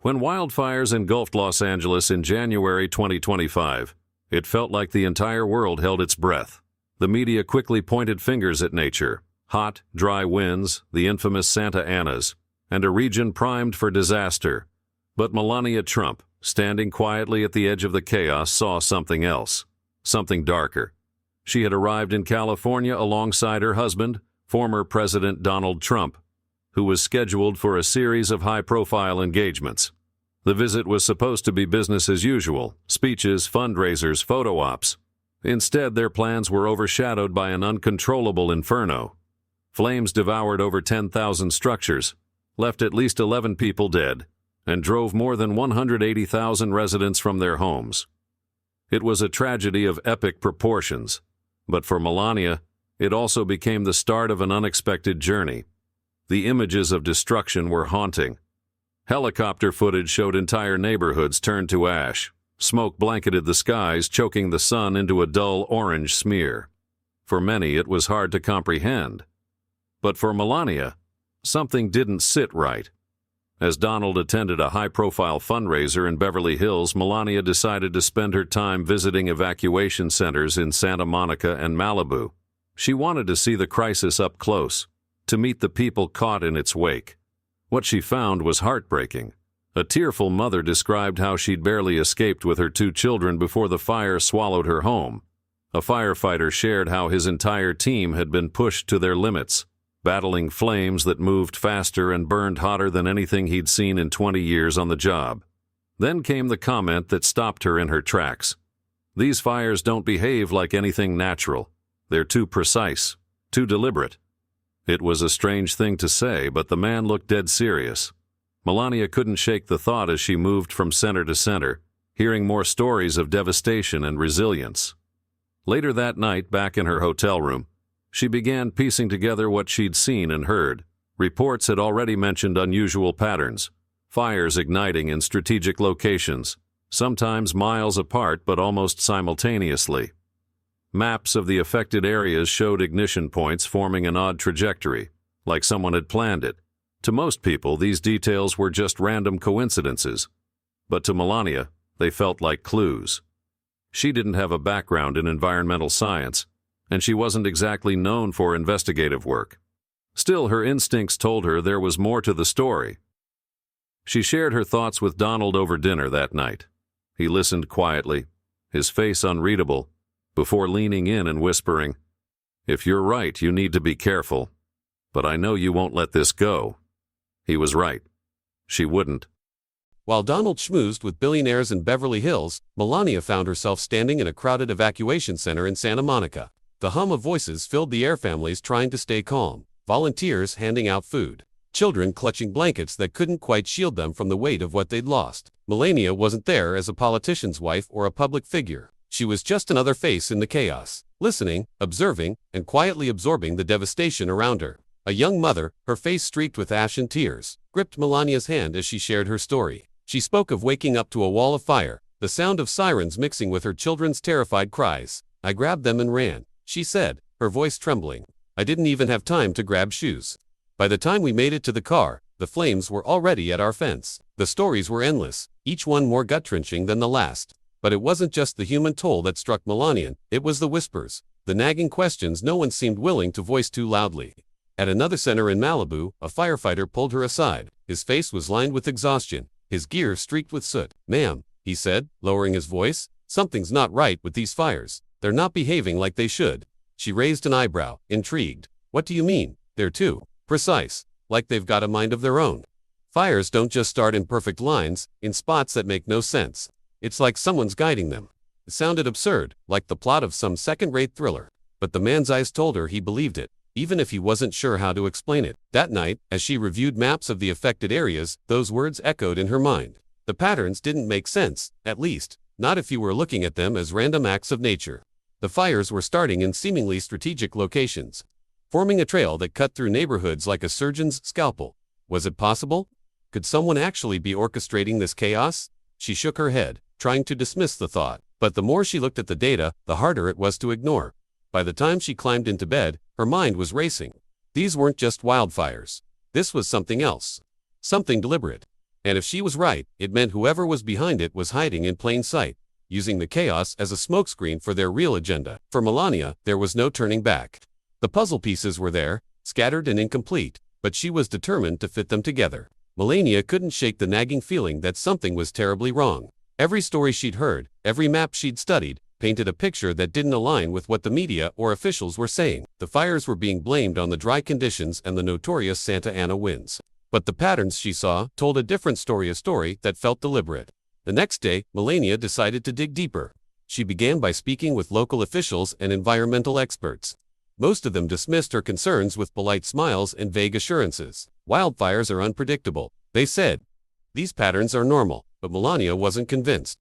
When wildfires engulfed Los Angeles in January 2025, it felt like the entire world held its breath. The media quickly pointed fingers at nature: hot, dry winds, the infamous Santa Anas, and a region primed for disaster. But Melania Trump, standing quietly at the edge of the chaos, saw something else, something darker. She had arrived in California alongside her husband, former President Donald Trump, who was scheduled for a series of high-profile engagements. The visit was supposed to be business as usual: speeches, fundraisers, photo ops. Instead, their plans were overshadowed by an uncontrollable inferno. Flames devoured over 10,000 structures, left at least 11 people dead, and drove more than 180,000 residents from their homes. It was a tragedy of epic proportions, but for Melania, it also became the start of an unexpected journey. The images of destruction were haunting. Helicopter footage showed entire neighborhoods turned to ash. Smoke blanketed the skies, choking the sun into a dull orange smear. For many, it was hard to comprehend. But for Melania, something didn't sit right. As Donald attended a high-profile fundraiser in Beverly Hills, Melania decided to spend her time visiting evacuation centers in Santa Monica and Malibu. She wanted to see the crisis up close, to meet the people caught in its wake. What she found was heartbreaking. A tearful mother described how she'd barely escaped with her 2 children before the fire swallowed her home. A firefighter shared how his entire team had been pushed to their limits, battling flames that moved faster and burned hotter than anything he'd seen in 20 years on the job. Then came the comment that stopped her in her tracks. "These fires don't behave like anything natural. They're too precise, too deliberate." It was a strange thing to say, but the man looked dead serious. Melania couldn't shake the thought as she moved from center to center, hearing more stories of devastation and resilience. Later that night, back in her hotel room, she began piecing together what she'd seen and heard. Reports had already mentioned unusual patterns: fires igniting in strategic locations, sometimes miles apart but almost simultaneously. Maps of the affected areas showed ignition points forming an odd trajectory, like someone had planned it. To most people, these details were just random coincidences, but to Melania, they felt like clues. She didn't have a background in environmental science, and she wasn't exactly known for investigative work. Still, her instincts told her there was more to the story. She shared her thoughts with Donald over dinner that night. He listened quietly, his face unreadable, before leaning in and whispering, "If you're right, you need to be careful. But I know you won't let this go." He was right. She wouldn't. While Donald schmoozed with billionaires in Beverly Hills, Melania found herself standing in a crowded evacuation center in Santa Monica. The hum of voices filled the air, families trying to stay calm, volunteers handing out food, children clutching blankets that couldn't quite shield them from the weight of what they'd lost. Melania wasn't there as a politician's wife or a public figure. She was just another face in the chaos, listening, observing, and quietly absorbing the devastation around her. A young mother, her face streaked with ash and tears, gripped Melania's hand as she shared her story. She spoke of waking up to a wall of fire, the sound of sirens mixing with her children's terrified cries. "I grabbed them and ran," she said, her voice trembling. "I didn't even have time to grab shoes. By the time we made it to the car, the flames were already at our fence." The stories were endless, each one more gut-wrenching than the last. But it wasn't just the human toll that struck Melania, it was the whispers, the nagging questions no one seemed willing to voice too loudly. At another center in Malibu, a firefighter pulled her aside. His face was lined with exhaustion, his gear streaked with soot. "Ma'am," he said, lowering his voice, "something's not right with these fires. They're not behaving like they should." She raised an eyebrow, intrigued. "What do you mean? They're too precise, like they've got a mind of their own." "Fires don't just start in perfect lines, in spots that make no sense. It's like someone's guiding them." It sounded absurd, like the plot of some second-rate thriller. But the man's eyes told her he believed it, even if he wasn't sure how to explain it. That night, as she reviewed maps of the affected areas, those words echoed in her mind. The patterns didn't make sense, at least, not if you were looking at them as random acts of nature. The fires were starting in seemingly strategic locations, forming a trail that cut through neighborhoods like a surgeon's scalpel. Was it possible? Could someone actually be orchestrating this chaos? She shook her head, trying to dismiss the thought. But the more she looked at the data, the harder it was to ignore. By the time she climbed into bed, her mind was racing. These weren't just wildfires. This was something else. Something deliberate. And if she was right, it meant whoever was behind it was hiding in plain sight, using the chaos as a smokescreen for their real agenda. For Melania, there was no turning back. The puzzle pieces were there, scattered and incomplete, but she was determined to fit them together. Melania couldn't shake the nagging feeling that something was terribly wrong. Every story she'd heard, every map she'd studied, painted a picture that didn't align with what the media or officials were saying. The fires were being blamed on the dry conditions and the notorious Santa Ana winds. But the patterns she saw told a different story, a story that felt deliberate. The next day, Melania decided to dig deeper. She began by speaking with local officials and environmental experts. Most of them dismissed her concerns with polite smiles and vague assurances. Wildfires are unpredictable, they said. These patterns are normal, but Melania wasn't convinced.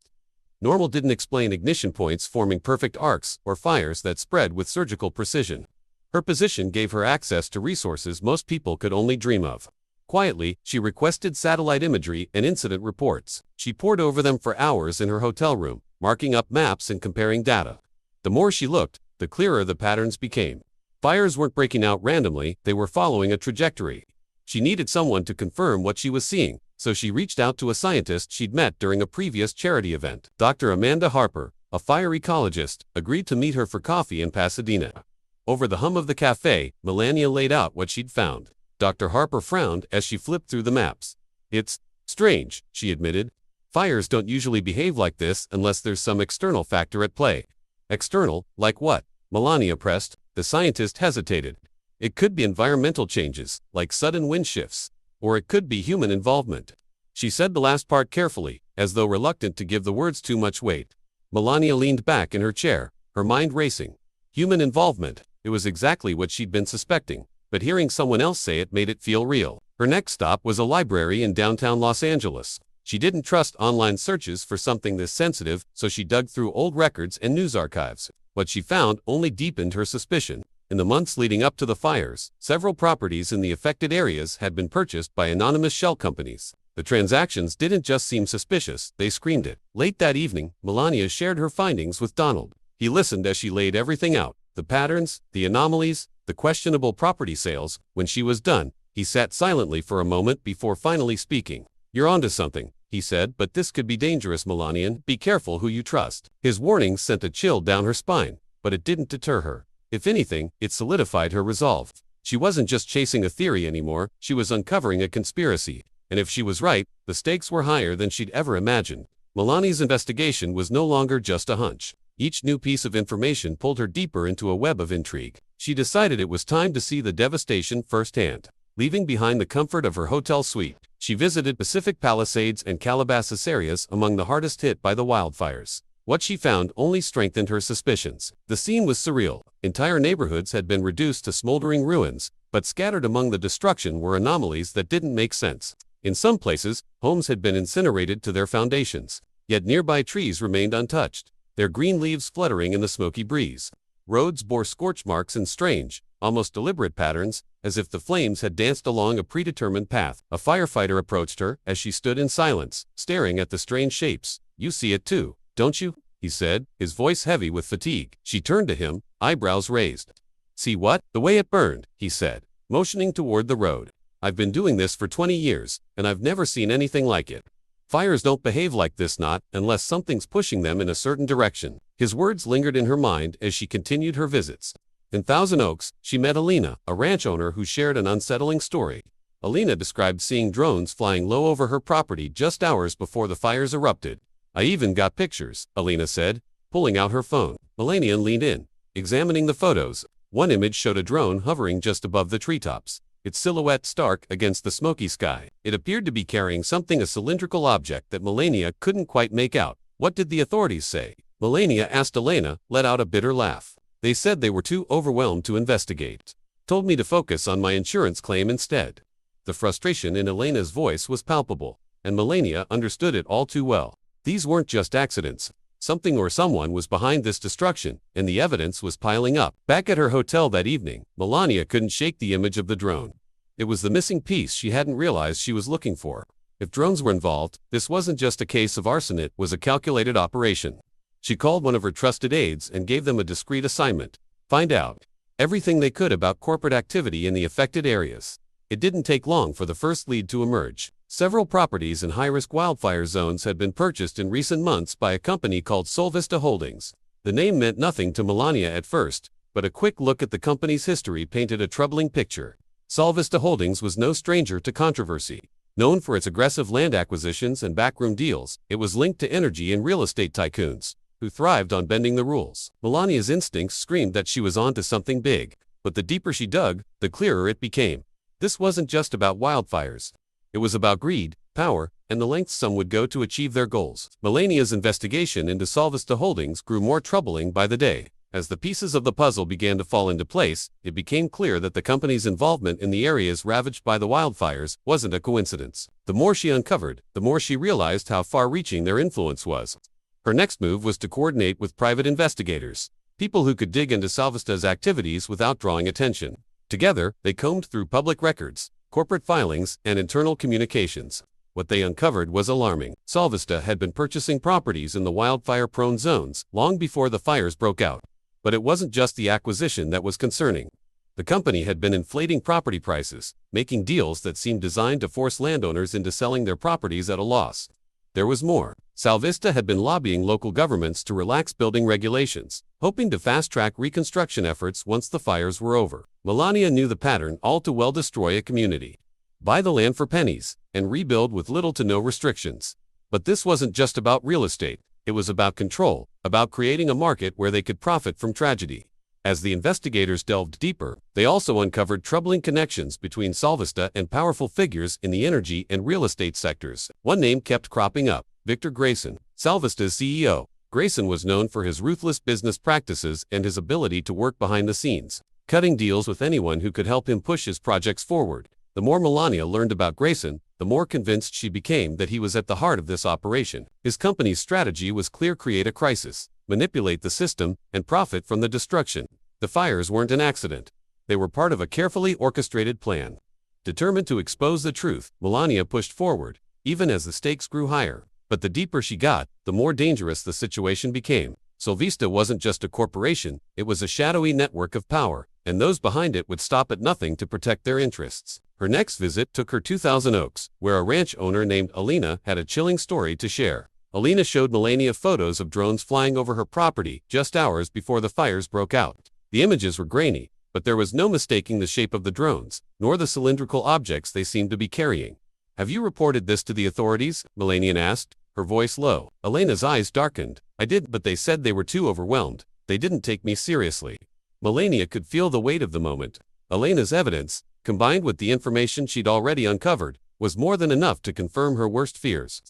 Normal didn't explain ignition points forming perfect arcs or fires that spread with surgical precision. Her position gave her access to resources most people could only dream of. Quietly, she requested satellite imagery and incident reports. She pored over them for hours in her hotel room, marking up maps and comparing data. The more she looked, the clearer the patterns became. Fires weren't breaking out randomly, they were following a trajectory. She needed someone to confirm what she was seeing, so she reached out to a scientist she'd met during a previous charity event. Dr. Amanda Harper, a fire ecologist, agreed to meet her for coffee in Pasadena. Over the hum of the cafe, Melania laid out what she'd found. Dr. Harper frowned as she flipped through the maps. "It's strange," she admitted. "Fires don't usually behave like this unless there's some external factor at play." "External? Like what?" Melania pressed. The scientist hesitated. "It could be environmental changes, like sudden wind shifts, or it could be human involvement." She said the last part carefully, as though reluctant to give the words too much weight. Melania leaned back in her chair, her mind racing. Human involvement. It was exactly what she'd been suspecting, but hearing someone else say it made it feel real. Her next stop was a library in downtown Los Angeles. She didn't trust online searches for something this sensitive, so she dug through old records and news archives. What she found only deepened her suspicion. In the months leading up to the fires, several properties in the affected areas had been purchased by anonymous shell companies. The transactions didn't just seem suspicious, they screamed it. Late that evening, Melania shared her findings with Donald. He listened as she laid everything out, the patterns, the anomalies, the questionable property sales. When she was done, he sat silently for a moment before finally speaking. "You're onto something," he said, "but this could be dangerous, Melania. Be careful who you trust." His warning sent a chill down her spine, but it didn't deter her. If anything, it solidified her resolve. She wasn't just chasing a theory anymore, she was uncovering a conspiracy. And if she was right, the stakes were higher than she'd ever imagined. Melania's investigation was no longer just a hunch. Each new piece of information pulled her deeper into a web of intrigue. She decided it was time to see the devastation firsthand. Leaving behind the comfort of her hotel suite, she visited Pacific Palisades and Calabasas areas among the hardest hit by the wildfires. What she found only strengthened her suspicions. The scene was surreal. Entire neighborhoods had been reduced to smoldering ruins, but scattered among the destruction were anomalies that didn't make sense. In some places, homes had been incinerated to their foundations, yet nearby trees remained untouched, their green leaves fluttering in the smoky breeze. Roads bore scorch marks in strange, almost deliberate patterns, as if the flames had danced along a predetermined path. A firefighter approached her as she stood in silence, staring at the strange shapes. "You see it too, don't you?" he said, his voice heavy with fatigue. She turned to him, eyebrows raised. "See what?" "The way it burned," he said, motioning toward the road. "I've been doing this for 20 years, and I've never seen anything like it. Fires don't behave like this, not unless something's pushing them in a certain direction." His words lingered in her mind as she continued her visits. In Thousand Oaks, she met Alina, a ranch owner who shared an unsettling story. Alina described seeing drones flying low over her property just hours before the fires erupted. "I even got pictures," Alina said, pulling out her phone. Melania leaned in, examining the photos. One image showed a drone hovering just above the treetops, its silhouette stark against the smoky sky. It appeared to be carrying something, a cylindrical object that Melania couldn't quite make out. "What did the authorities say?" Melania asked. Alina let out a bitter laugh. "They said they were too overwhelmed to investigate. Told me to focus on my insurance claim instead." The frustration in Elena's voice was palpable, and Melania understood it all too well. These weren't just accidents. Something or someone was behind this destruction, and the evidence was piling up. Back at her hotel that evening, Melania couldn't shake the image of the drone. It was the missing piece she hadn't realized she was looking for. If drones were involved, this wasn't just a case of arson, it was a calculated operation. She called one of her trusted aides and gave them a discreet assignment: find out everything they could about corporate activity in the affected areas. It didn't take long for the first lead to emerge. Several properties in high-risk wildfire zones had been purchased in recent months by a company called Solvista Holdings. The name meant nothing to Melania at first, but a quick look at the company's history painted a troubling picture. Solvista Holdings was no stranger to controversy. Known for its aggressive land acquisitions and backroom deals, it was linked to energy and real estate tycoons, who thrived on bending the rules. Melania's instincts screamed that she was onto something big, but the deeper she dug, the clearer it became. This wasn't just about wildfires. It was about greed, power, and the lengths some would go to achieve their goals. Melania's investigation into Solvista Holdings grew more troubling by the day. As the pieces of the puzzle began to fall into place, it became clear that the company's involvement in the areas ravaged by the wildfires wasn't a coincidence. The more she uncovered, the more she realized how far-reaching their influence was. Her next move was to coordinate with private investigators, people who could dig into Solvista's activities without drawing attention. Together, they combed through public records, corporate filings, and internal communications. What they uncovered was alarming. Solvista had been purchasing properties in the wildfire-prone zones long before the fires broke out. But it wasn't just the acquisition that was concerning. The company had been inflating property prices, making deals that seemed designed to force landowners into selling their properties at a loss. There was more. Solvista had been lobbying local governments to relax building regulations, hoping to fast-track reconstruction efforts once the fires were over. Melania knew the pattern all too well: destroy a community, buy the land for pennies, and rebuild with little to no restrictions. But this wasn't just about real estate. It was about control, about creating a market where they could profit from tragedy. As the investigators delved deeper, they also uncovered troubling connections between Solvista and powerful figures in the energy and real estate sectors. One name kept cropping up: Victor Grayson, Solvista's CEO. Grayson was known for his ruthless business practices and his ability to work behind the scenes, cutting deals with anyone who could help him push his projects forward. The more Melania learned about Grayson, the more convinced she became that he was at the heart of this operation. His company's strategy was clear: create a crisis, manipulate the system, and profit from the destruction. The fires weren't an accident. They were part of a carefully orchestrated plan. Determined to expose the truth, Melania pushed forward, even as the stakes grew higher. But the deeper she got, the more dangerous the situation became. Solvista wasn't just a corporation, it was a shadowy network of power, and those behind it would stop at nothing to protect their interests. Her next visit took her to Thousand Oaks, where a ranch owner named Alina had a chilling story to share. Alina showed Melania photos of drones flying over her property just hours before the fires broke out. The images were grainy, but there was no mistaking the shape of the drones, nor the cylindrical objects they seemed to be carrying. "Have you reported this to the authorities?" Melania asked, her voice low. Elena's eyes darkened. "I did, but they said they were too overwhelmed. They didn't take me seriously." Melania could feel the weight of the moment. Elena's evidence, combined with the information she'd already uncovered, was more than enough to confirm her worst fears.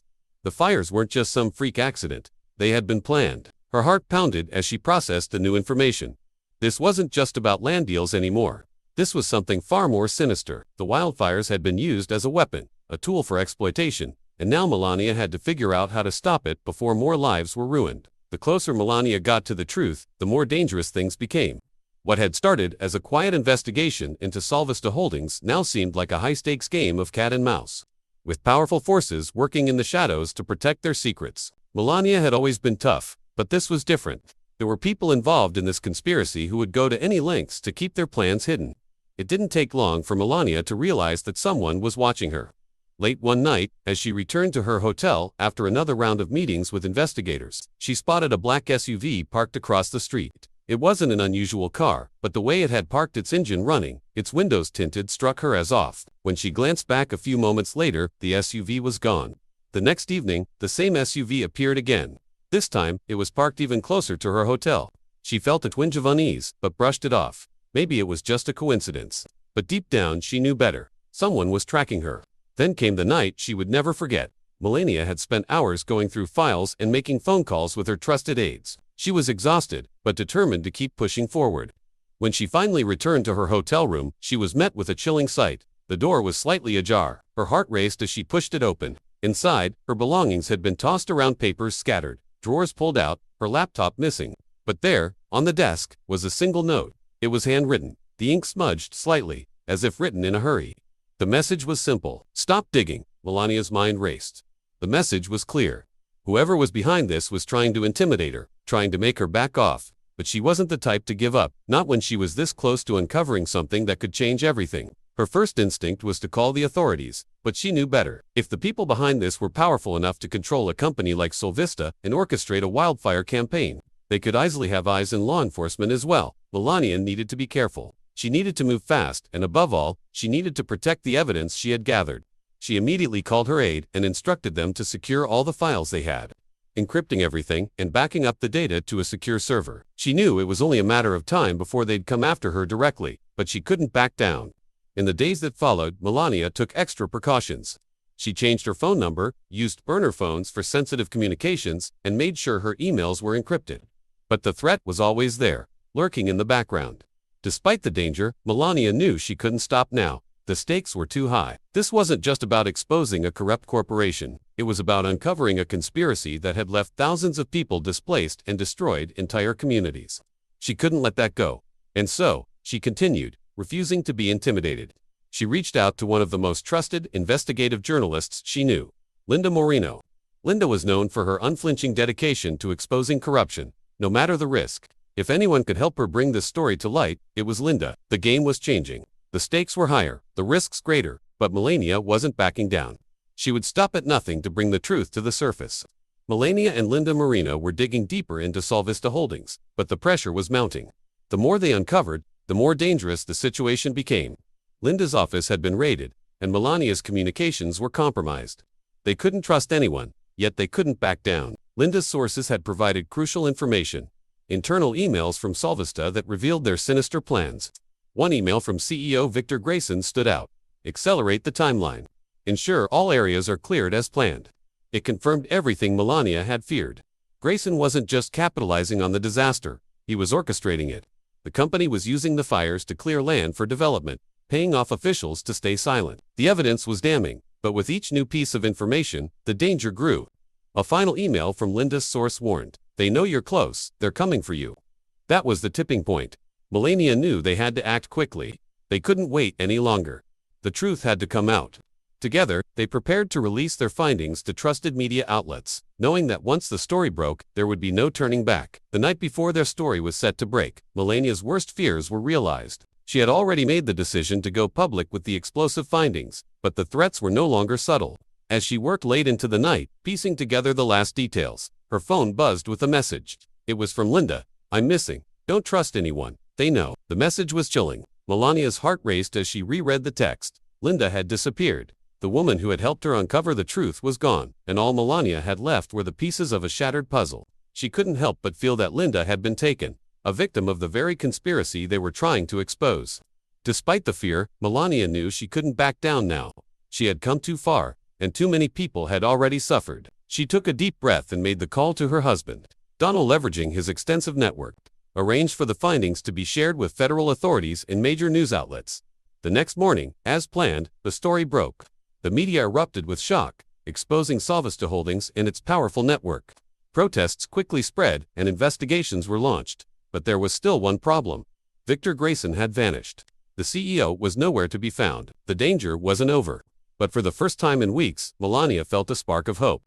The fires weren't just some freak accident. They had been planned. Her heart pounded as she processed the new information. This wasn't just about land deals anymore. This was something far more sinister. The wildfires had been used as a weapon, a tool for exploitation, and now Melania had to figure out how to stop it before more lives were ruined. The closer Melania got to the truth, the more dangerous things became. What had started as a quiet investigation into Solvista Holdings now seemed like a high-stakes game of cat and mouse, with powerful forces working in the shadows to protect their secrets. Melania had always been tough, but this was different. There were people involved in this conspiracy who would go to any lengths to keep their plans hidden. It didn't take long for Melania to realize that someone was watching her. Late one night, as she returned to her hotel after another round of meetings with investigators, she spotted a black SUV parked across the street. It wasn't an unusual car, but the way it had parked, its engine running, its windows tinted, struck her as off. When she glanced back a few moments later, the SUV was gone. The next evening, the same SUV appeared again. This time, it was parked even closer to her hotel. She felt a twinge of unease, but brushed it off. Maybe it was just a coincidence. But deep down, she knew better. Someone was tracking her. Then came the night she would never forget. Melania had spent hours going through files and making phone calls with her trusted aides. She was exhausted, but determined to keep pushing forward. When she finally returned to her hotel room, she was met with a chilling sight. The door was slightly ajar. Her heart raced as she pushed it open. Inside, her belongings had been tossed around, papers scattered, drawers pulled out, her laptop missing. But there, on the desk, was a single note. It was handwritten, the ink smudged slightly, as if written in a hurry. The message was simple: "Stop digging." Melania's mind raced. The message was clear. Whoever was behind this was trying to intimidate her, trying to make her back off. But she wasn't the type to give up, not when she was this close to uncovering something that could change everything. Her first instinct was to call the authorities, but she knew better. If the people behind this were powerful enough to control a company like Solvista and orchestrate a wildfire campaign, they could easily have eyes in law enforcement as well. Melania needed to be careful. She needed to move fast, and above all, she needed to protect the evidence she had gathered. She immediately called her aide and instructed them to secure all the files they had, encrypting everything and backing up the data to a secure server. She knew it was only a matter of time before they'd come after her directly, but she couldn't back down. In the days that followed, Melania took extra precautions. She changed her phone number, used burner phones for sensitive communications, and made sure her emails were encrypted. But the threat was always there, lurking in the background. Despite the danger, Melania knew she couldn't stop now. The stakes were too high. This wasn't just about exposing a corrupt corporation. It was about uncovering a conspiracy that had left thousands of people displaced and destroyed entire communities. She couldn't let that go. And so, she continued, refusing to be intimidated. She reached out to one of the most trusted investigative journalists she knew, Linda Moreno. Linda was known for her unflinching dedication to exposing corruption, no matter the risk. If anyone could help her bring this story to light, it was Linda. The game was changing. The stakes were higher, the risks greater, but Melania wasn't backing down. She would stop at nothing to bring the truth to the surface. Melania and Linda Moreno were digging deeper into Solvista Holdings, but the pressure was mounting. The more they uncovered, the more dangerous the situation became. Linda's office had been raided, and Melania's communications were compromised. They couldn't trust anyone, yet they couldn't back down. Linda's sources had provided crucial information. Internal emails from Solvista that revealed their sinister plans. One email from CEO Victor Grayson stood out. Accelerate the timeline. Ensure all areas are cleared as planned. It confirmed everything Melania had feared. Grayson wasn't just capitalizing on the disaster, he was orchestrating it. The company was using the fires to clear land for development, paying off officials to stay silent. The evidence was damning, but with each new piece of information, the danger grew. A final email from Linda's source warned, "They know you're close, they're coming for you." That was the tipping point. Melania knew they had to act quickly. They couldn't wait any longer. The truth had to come out. Together, they prepared to release their findings to trusted media outlets, knowing that once the story broke, there would be no turning back. The night before their story was set to break, Melania's worst fears were realized. She had already made the decision to go public with the explosive findings, but the threats were no longer subtle. As she worked late into the night, piecing together the last details, her phone buzzed with a message. It was from Linda. "I'm missing. Don't trust anyone. They know." The message was chilling. Melania's heart raced as she reread the text. Linda had disappeared. The woman who had helped her uncover the truth was gone, and all Melania had left were the pieces of a shattered puzzle. She couldn't help but feel that Linda had been taken, a victim of the very conspiracy they were trying to expose. Despite the fear, Melania knew she couldn't back down now. She had come too far, and too many people had already suffered. She took a deep breath and made the call to her husband. Donald, leveraging his extensive network, arranged for the findings to be shared with federal authorities and major news outlets. The next morning, as planned, the story broke. The media erupted with shock, exposing Solvista Holdings and its powerful network. Protests quickly spread and investigations were launched. But there was still one problem. Victor Grayson had vanished. The CEO was nowhere to be found. The danger wasn't over. But for the first time in weeks, Melania felt a spark of hope.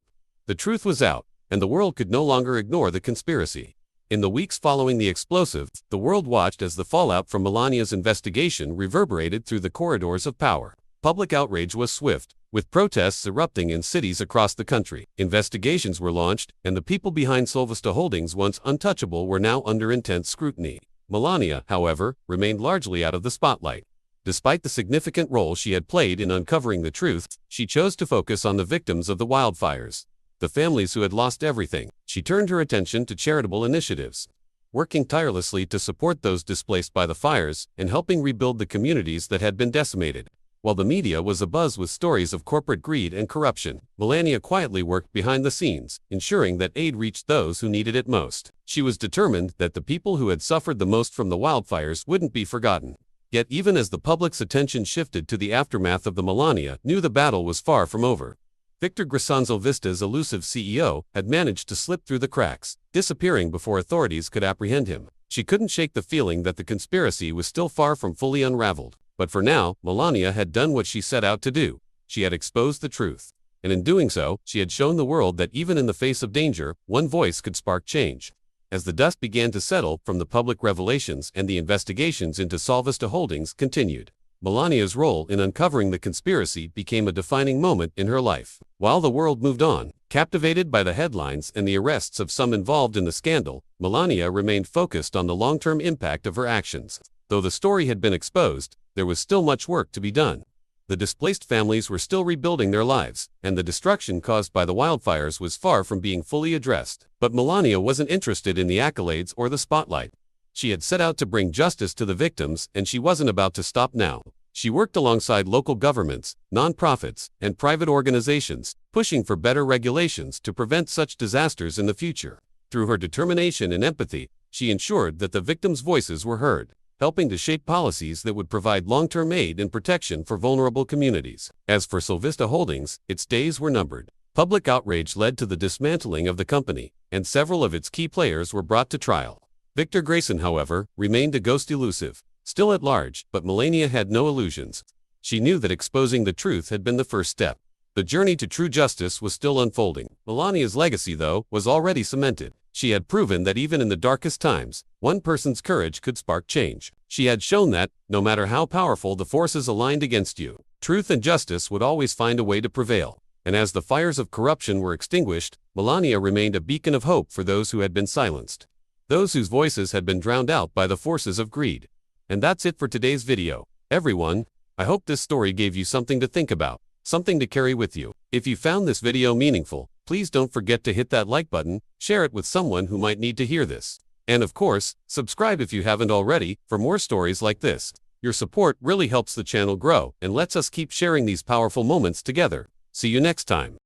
The truth was out, and the world could no longer ignore the conspiracy. In the weeks following the explosive, the world watched as the fallout from Melania's investigation reverberated through the corridors of power. Public outrage was swift, with protests erupting in cities across the country. Investigations were launched, and the people behind Solvista Holdings, once untouchable, were now under intense scrutiny. Melania, however, remained largely out of the spotlight. Despite the significant role she had played in uncovering the truth, she chose to focus on the victims of the wildfires, the families who had lost everything. She turned her attention to charitable initiatives, working tirelessly to support those displaced by the fires and helping rebuild the communities that had been decimated. While the media was abuzz with stories of corporate greed and corruption, Melania quietly worked behind the scenes, ensuring that aid reached those who needed it most. She was determined that the people who had suffered the most from the wildfires wouldn't be forgotten. Yet even as the public's attention shifted to the aftermath of the, Melania knew the battle was far from over. Victor Grayson, Solvista's elusive CEO, had managed to slip through the cracks, disappearing before authorities could apprehend him. She couldn't shake the feeling that the conspiracy was still far from fully unraveled. But for now, Melania had done what she set out to do. She had exposed the truth. And in doing so, she had shown the world that even in the face of danger, one voice could spark change. As the dust began to settle from the public revelations and the investigations into Solvista Holdings continued, Melania's role in uncovering the conspiracy became a defining moment in her life. While the world moved on, captivated by the headlines and the arrests of some involved in the scandal, Melania remained focused on the long-term impact of her actions. Though the story had been exposed, there was still much work to be done. The displaced families were still rebuilding their lives, and the destruction caused by the wildfires was far from being fully addressed. But Melania wasn't interested in the accolades or the spotlight. She had set out to bring justice to the victims, and she wasn't about to stop now. She worked alongside local governments, nonprofits, and private organizations, pushing for better regulations to prevent such disasters in the future. Through her determination and empathy, she ensured that the victims' voices were heard, helping to shape policies that would provide long-term aid and protection for vulnerable communities. As for Solvista Holdings, its days were numbered. Public outrage led to the dismantling of the company, and several of its key players were brought to trial. Victor Grayson, however, remained a ghost elusive, still at large, but Melania had no illusions. She knew that exposing the truth had been the first step. The journey to true justice was still unfolding. Melania's legacy, though, was already cemented. She had proven that even in the darkest times, one person's courage could spark change. She had shown that, no matter how powerful the forces aligned against you, truth and justice would always find a way to prevail. And as the fires of corruption were extinguished, Melania remained a beacon of hope for those who had been silenced, those whose voices had been drowned out by the forces of greed. And that's it for today's video. Everyone, I hope this story gave you something to think about, something to carry with you. If you found this video meaningful, please don't forget to hit that like button, share it with someone who might need to hear this. And of course, subscribe if you haven't already, for more stories like this. Your support really helps the channel grow and lets us keep sharing these powerful moments together. See you next time.